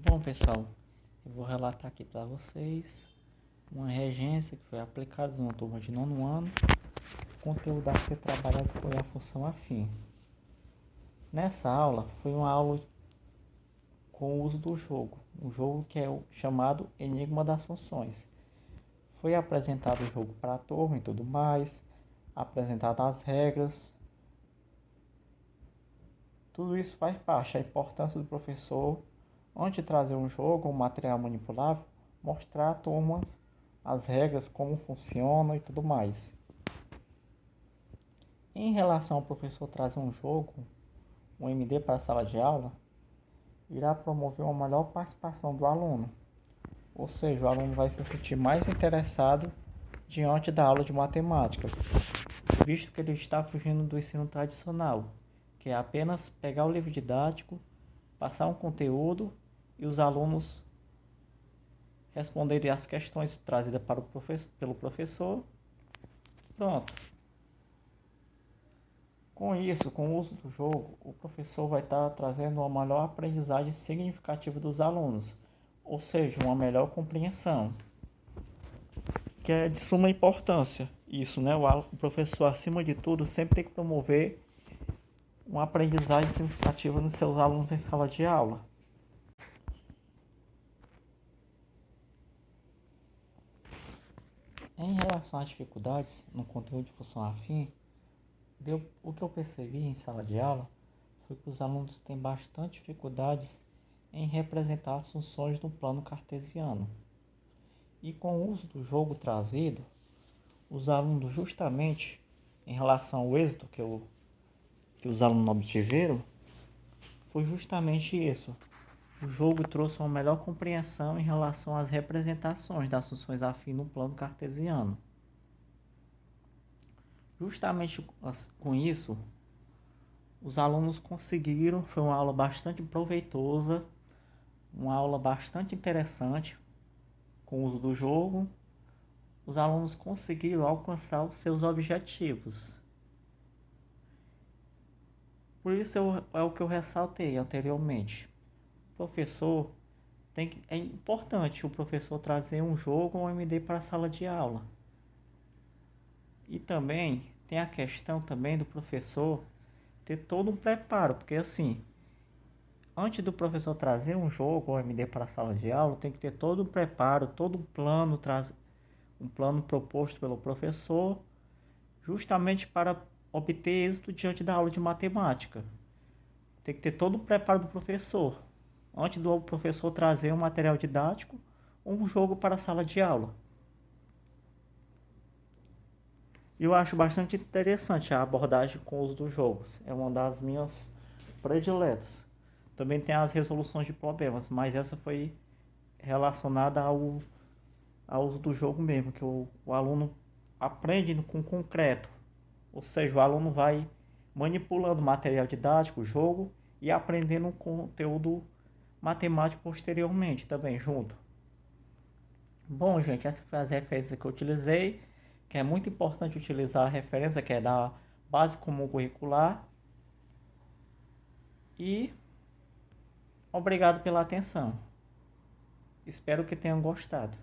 Bom, pessoal, eu vou relatar aqui para vocês uma regência que foi aplicada na turma de nono ano. O conteúdo a ser trabalhado foi a função afim. Nessa aula, foi uma aula com o uso do jogo, um jogo que é o chamado Enigma das Funções. Foi apresentado o jogo para a turma e tudo mais, apresentadas as regras. Tudo isso faz parte da importância do professor, antes de trazer um jogo ou um material manipulável, mostrar a turmas as regras, como funciona e tudo mais. Em relação ao professor trazer um jogo, um MD para a sala de aula, irá promover uma melhor participação do aluno, ou seja, o aluno vai se sentir mais interessado diante da aula de matemática, visto que ele está fugindo do ensino tradicional, que é apenas pegar o livro didático, passar um conteúdo e os alunos responderem as questões trazidas pelo professor. Pronto. Com isso, com o uso do jogo, o professor vai estar trazendo uma melhor aprendizagem significativa dos alunos, ou seja, uma melhor compreensão, que é de suma importância. Isso, né? O professor, acima de tudo, sempre tem que promover uma aprendizagem significativa nos seus alunos em sala de aula. Em relação às dificuldades no conteúdo de função afim, o que eu percebi em sala de aula foi que os alunos têm bastante dificuldades em representar as funções no plano cartesiano. E com o uso do jogo trazido, os alunos, justamente em relação ao êxito que os alunos obtiveram, foi justamente isso. O jogo trouxe uma melhor compreensão em relação às representações das funções afins no plano cartesiano. Justamente com isso, os alunos conseguiram, foi uma aula bastante proveitosa, uma aula bastante interessante. Com o uso do jogo, os alunos conseguiram alcançar os seus objetivos. Por isso é o que eu ressaltei anteriormente. O professor é importante o professor trazer um jogo ou um MD para a sala de aula. E também tem a questão também do professor ter todo um preparo, porque assim, antes do professor trazer um jogo ou MD para a sala de aula, tem que ter todo um preparo, todo um plano proposto pelo professor, justamente para obter êxito diante da aula de matemática. Tem que ter todo o preparo do professor, antes do professor trazer um material didático ou um jogo para a sala de aula. Eu acho bastante interessante a abordagem com o uso dos jogos. É uma das minhas prediletas. Também tem as resoluções de problemas, mas essa foi relacionada ao uso do jogo mesmo, que o aluno aprende com concreto. Ou seja, o aluno vai manipulando material didático, o jogo, e aprendendo um conteúdo matemático posteriormente também junto. Bom, gente, essa foi as referências que eu utilizei, que é muito importante utilizar a referência, que é da base comum curricular. E obrigado pela atenção. Espero que tenham gostado.